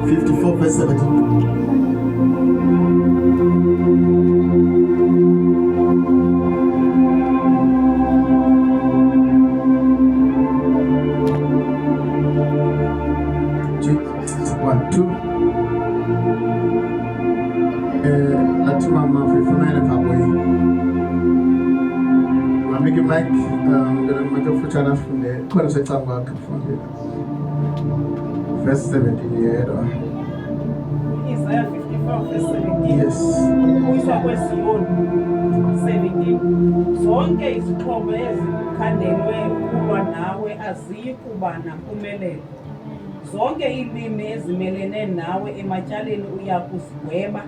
54 verse 17. Mike, I'm going to make a future from there. Verse 17, Isaiah 54, verse 17. Yes. 17. Zonke izixhobo ezikhandelwe ukulwa nawe aziyi kuba nampumelelo. Zonke ilimi ezimelene nawe ematyaleni uya kuzigweba.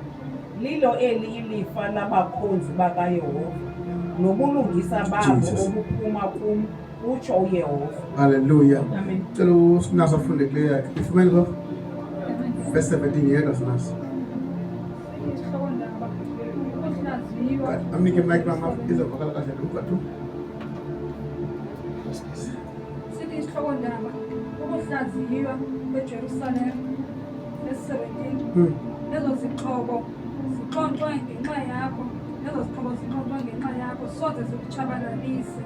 Lilo eli ilifa labakhonzi bakaYehova. Nobulungisa babo obuphuma kum utsho uYehova. Hallelujah. Amen. Tshelo sinaso funde kule yakhe. Ifumene lo. Verse 17 yedwa sinaso. Amike mic mama izovakala kahle lokho. Sithi isihloko ndaba ukuhlaziywa kweJerusalem verse 17. Lezo zixhobo zixoxwe ngenxa yakho. Lezo zixhobo zixoxwe ngenxa yakho soze zikutshabalalise.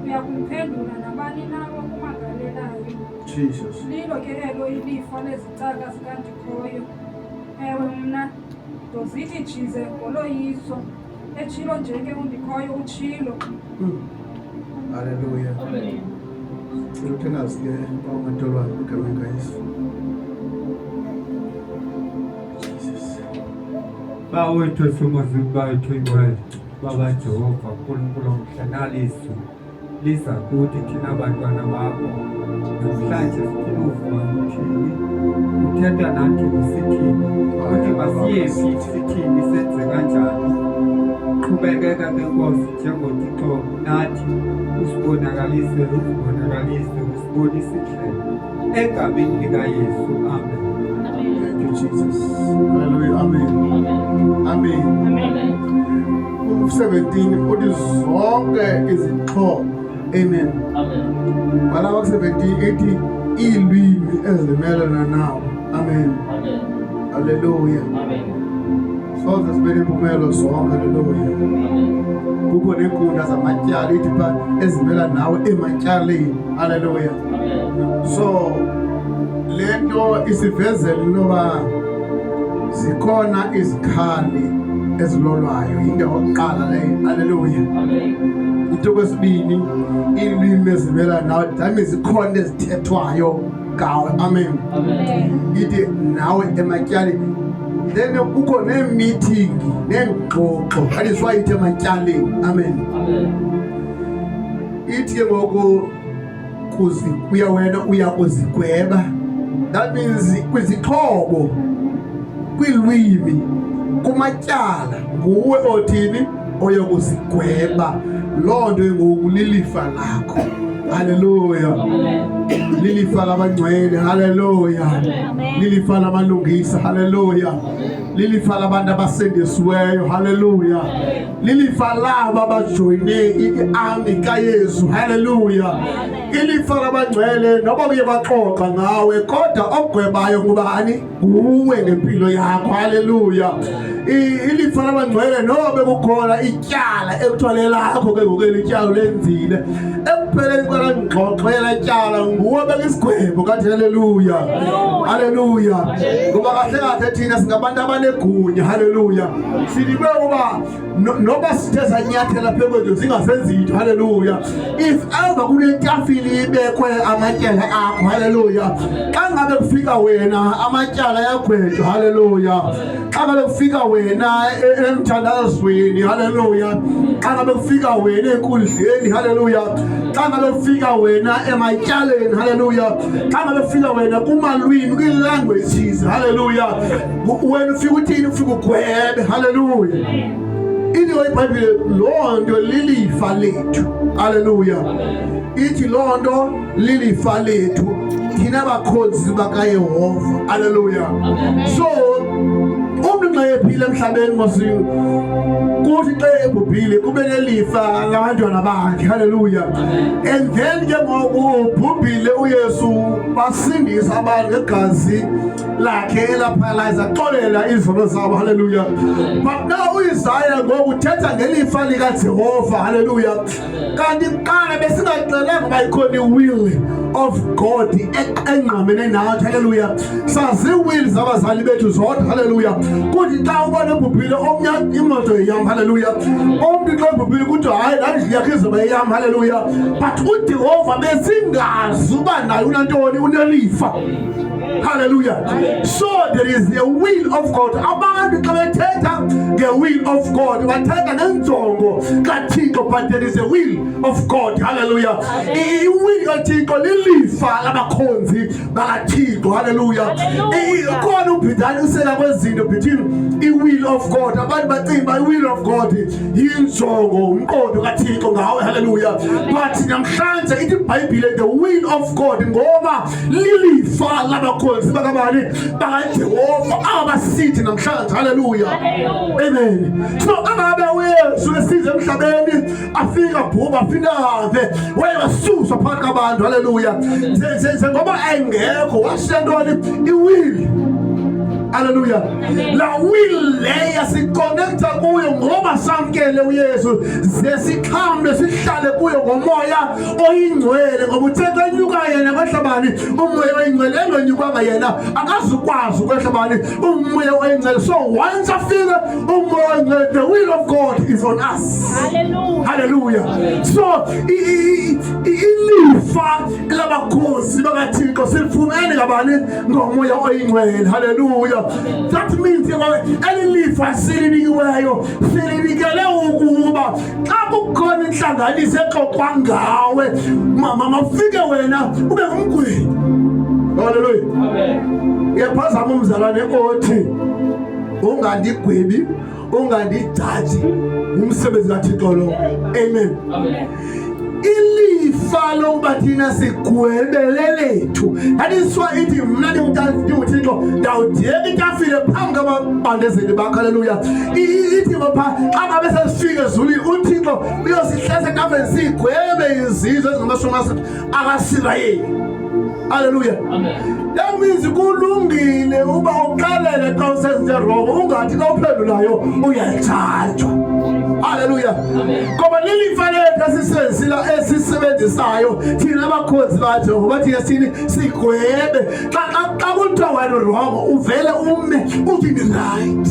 Uyakumphendula nabani nawe okumangalelayo. Jesus. Lilo ke elo ilifa lezicaka zikandikhoyo. Ewe mna dozithi jize ngoloyiso etshilo njenge undikhoyo utshilo. Hallelujah. Amen. Uthenazi ke bawumatolwa igama guys. Bawethu somazibethu iword baba Jehova uNkulunkulu omhlanaliso liza kuthi thina bantwana bakho namhlanje sifuna uthini uthetha nathi usithini uthi masiyephi sithini senze kanjani qhubekeka ke Nkosi njengoThixo nathi usibonakalise usibonise indlela egabeni likaYesu. Amen. Thank you, Jesus. Hallelujah. Amen. Amen. Amen. 17 uthi zonke izixhobo. Amen. Amen. Balaba 17 ethi ilwimi ezimelana nawo. Amen. Amen. Hallelujah. Amen. Soze sibele impumelo zonke. Hallelujah. Amen. Kukho nenkundla zamatyala ethi pha ezimela nawe ematyaleni. Hallelujah. Amen. So lento isivezela noba zikhona izikhali ezilolwayo into yokuqala leyo. Hallelujah. Amen. Into kwesibini ilwimi ezivela nawe dami zikhona ezithethwayo ngawe. Amen. Amen. Ithi nawe ematyaleni then kukho ne-meeting nengxoxo aliswayithe ematyaleni. Amen. Amen. Ithi ke ngoku wena uyakuzigweba. That means kwizixhobo, kwilwimi, kumatyala nguwe othini oyokuzigweba. Loo nto ngolilifa lakho. Hallelujah. Lilifa labangcwele. Hallelujah. Lilifa lamalungisa. Hallelujah. Lilifa labantu abasendisiweyo. Hallelujah. Lilifa laba abajoyine i-army kaYesu. Hallelujah. Ilifa labangcwele noba kuye baxoxa ngawe kodwa ogwebayo ngubani? Nguwe ngempilo yakho. Hallelujah. Ilifa labangcwele nobe kukhona ityala ekuthiwa lakho ke ngoku elityalo lenzile ekupheleni kwala ngxoxo yelatyala nguwe bekisigwebo kanti. Hallelujah. Hallelujah. Ngoba kahle kahle thina singabantu abanegunya. Hallelujah. Sinikwe uba noba sithe zanyathela phezu kwethu zingasenzi into. Hallelujah. If ever kunetafili ibekwe amatyala akho. Hallelujah. Xa ngabe kufika wena amatyala yagwetshwa. Hallelujah. Xa ngabe kufika wena emthandazweni. Hallelujah. Xa ngabe kufika wena enkundleni. Hallelujah. Xa ngabe kufika wena ematyaleni. Hallelujah. Xa ngabe kufika wena kumalwimi, kwi-languages. Hallelujah. Wena ufika uthini? Ufika ugwebe. Hallelujah. Into iBhayibhile loo nto lilifa lethu. Hallelujah. Ithi loo nto lilifa lethu thina bakhonzi bakaYehova. Hallelujah. So umntu xa ephile emhlabeni mosiyo kuthi xa ebhubhile kube nelifa labantwana bakhe. Hallelujah. And then ke ngoku ubhubhile uYesu basindisa abantu ngegazi lakhe elaphalaza xolela izono zabo. Hallelujah. But now uIsaya ngoku uthetha ngelifa likaJehova. Hallelujah. Kanti qala besingaxelanga uba ikhona i-will of God engqamene nathi. Hallelujah. Sazi will zabazali bethu zodwa. Hallelujah. Kuthi xa ubona ubhubhile omnye imoto yam. Hallelujah. Omnye xa ubhubhile kuthi hayi lendlu yakhe izoba yam. Hallelujah. But uJehova besingazi uba naye unantoni unelifa. Hallelujah. So there is the will of God. Abantu xa bethetha nge-will of God bathetha ngenjongo kaThixo, but there is a will of God. Hallelujah. I-will kaThixo lilifa labakhonzi bakaThixo. Hallelujah. Khona ubhidane usela kwezinto between i-will of God. Abantu bacinga uba i-will of God yinjongo umqondo kaThixo ngawe. Hallelujah. But namhlanje ithi iBhayibhile the will of God ngoba lilifa labakhonzi bakabani bakaJehova abasithi namhlanje. Hallelujah. Amen. So angabe uYesu esize emhlabeni afika bhuba aphindave wayebasuswa phakathi kwabantu. Hallelujah. Ngoba engekho washiya ntoni i-will. Hallelujah. La will leya siconnecta kuyo ngoba samkele uYesu sesikhambe sihlale kuyo ngomoya oyingcwele ngoba uthetha enyuka yena kwahlabani umoya oyingcwele engonyukanga yena akazukwazi kwahlabani umoya oyingcwele. So once afika umoya oyingcwele, the will of God is on us. Hallelujah. Hallelujah. So ilifa labakhosi bakaThixo silifumene kabani ngomoya oyingcwele. Hallelujah. That means elilifa silinikiweyo silinikele ukuba xa kukhona inhlanganiso exoxwa ngawe mafike wena ube ngumgwini. Hallelujah. Amen. Yaphazama umzalwane othi ungandigwebi ungandijaji umsebenzi kaThixo lo. Amen. Amen. Ilifa lokuba thina sigwebele lethu. That is why ithi mna ndinguThixo ndawudiyeka itafile phambi kwababandezeli bakho. Hallelujah. Ithi bapha xa ngabe sesifika ezulwini uThixo uyosihlesa etafeni sigwebe izizwe ezingamashumi akaSirayeli. Hallelujah. Amen. That means kulungile uba uqalele xa usenze wrong ungathi xa uphendulayo uyathathwa. Hallelujah. Ngoba lilifa lethu esisebenzisayo thina abakhonzi baJehova bathi yesini sigwebe xa kuthiwa wena wrong uvele ume uthi right.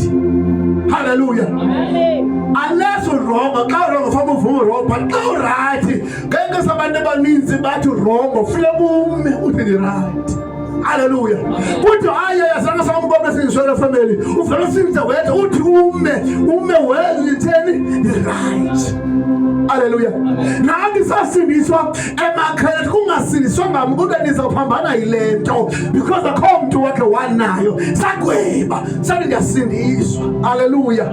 Hallelujah. Unless wrong, xa wrong ufamba uvume wrong, but xa right ngeke sabantu abaninzi bathi wrong ufike ume uthi right. Hallelujah. Uthi hayi yasana sambona singiswele family uvela usinze wethu uthi ume well litheni right. Hallelujah. Nathi sasindiswa emakhaya kungasindiswa ngami kodwa nizophambana yilento because akho umuntu wakhe wanayo sagweba sathi ndiyasindiswa. Hallelujah.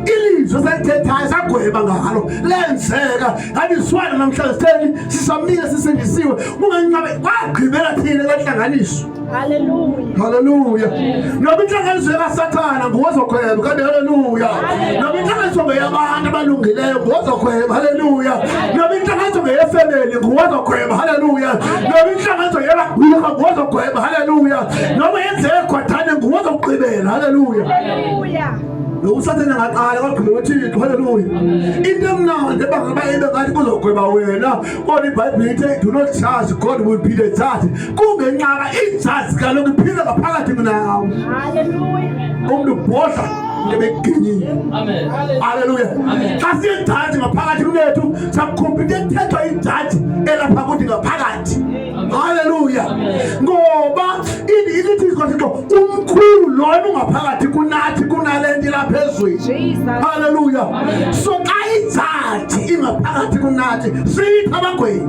Ilizwe selithethayo sagweba ngalo lenzeka andiswana namhlanje sitheni sisamile sisindisiwe unganqabe wagqibela thina lahlanganiswa. Hallelujah. Hallelujah. Noba inhlanganiso kaSathana ngozokhweba kanti hallelujah. Noba inhlanganiso yabantu abalungileyo ngozokhweba. Hallelujah. Noba inhlanganiso yefamily ngozokhweba. Hallelujah. Noba inhlanganiso yabagwira ngozokhweba. Hallelujah. Noba yenzeke khwathane ngozogqibela. Hallelujah. Hallelujah. Usathana ngaqala kwagqibela uThixo. Hallelujah. Into emnandi bangabayebe ngathi kuzogweba wena kodwa iBhayibhile ithi do not judge, God will be the judge. Kungenqaba ijaji kaloku iphila ngaphakathi kunawe. Hallelujah. Umuntu ubhodla ngebeginyini. Amen. Hallelujah. Amen. Xa siyijaji ngaphakathi kunethu sakukhompyutha ethethwa ijaji elapha kuthi ngaphakathi. Hallelujah. Ngoba ilithi iZithixo umkhulu lona ungaphakathi kunathi kunalento laphezulu. Hallelujah. So xa ijaji ingaphakathi kunathi sithi abagwebi.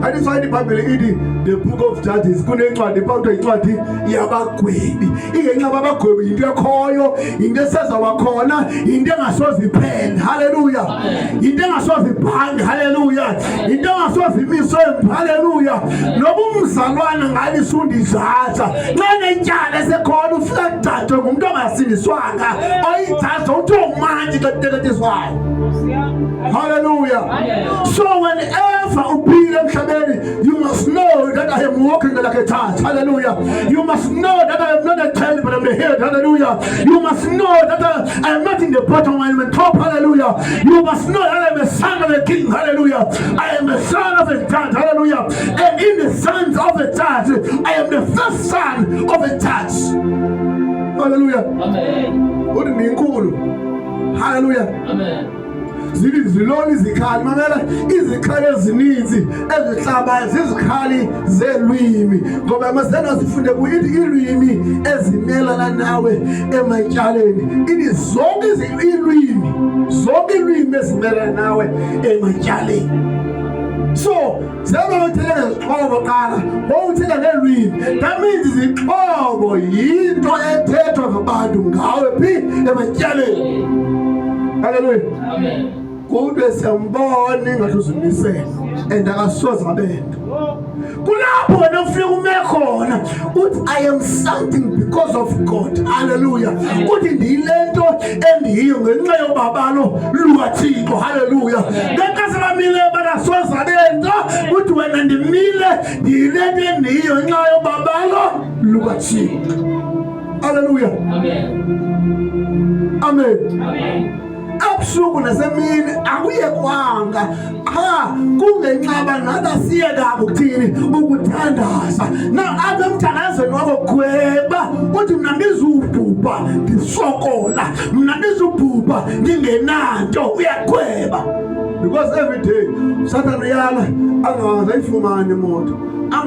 And it's why the Bible in the book of Judges, kunencwadi epawuthwa yincwadi yabagwebi. Ingenxa babagwebi yinto ekhoyo, yinto eseza wakhona, yinto engasoze iphele. Hallelujah. Yinto engasoze ibhange. Hallelujah. Yinto engasoze imiswe. Hallelujah. Noba umzalwana ngani isundizatha. Nxa netyala esekhona ufika kuthathwe ngumuntu ongasindiswanga. Oyithatha uthi umanje kateketiswayo. Hallelujah. So whenever uphile emhlabeni, you must know that I am walking like a church. Hallelujah. You must know that I am not a tail but I am the head. Hallelujah. You must know that I am not in the bottom, I am in top. Hallelujah. You must know that I am a son of a king. Hallelujah. I am a son of a judge. Hallelujah. And in the sons of a judge, I am the first son of a judge. Hallelujah. Amen. Hallelujah. Amen. Ziloni izikhali mamela izikhali ezininzi ezihlabayo zizikhali zelwimi ngoba masena sifunde kuyithi ilwimi ezimelana nawe ematyaleni ini zonke ilwimi ezimelana nawe ematyaleni. So zaba uthela ngezixhobo qala bowuthela ngelwimi, that means izixhobo yinto ethethwa ngabantu ngawe phi ematyaleni. Hallelujah. Amen. Kudwe siyambona ngathi uzimisele and akasoze abenda. Kulapho wena ufika ume khona uthi I am something because of God. Hallelujah. Uthi ndiyilento endiyiyo ngenxa yobabalo lukaThixo. Hallelujah. Ngenkathi bamile banasoze abenda uthi wena ndimile ndiyilento endiyiyo ngenxa yobabalo lukaThixo. Hallelujah. Amen. Amen. Amen. Abusuku nasemini akuye kwanga kungenxaba nathi siye kabo ukuthini ukuthandaza na apha emthandazweni wabo gweba uthi mna ndizubhubha ndisokola, mna ndizubhubha ndingenanto, uyagweba because every day Satan uyala angaze ayifumane imoto.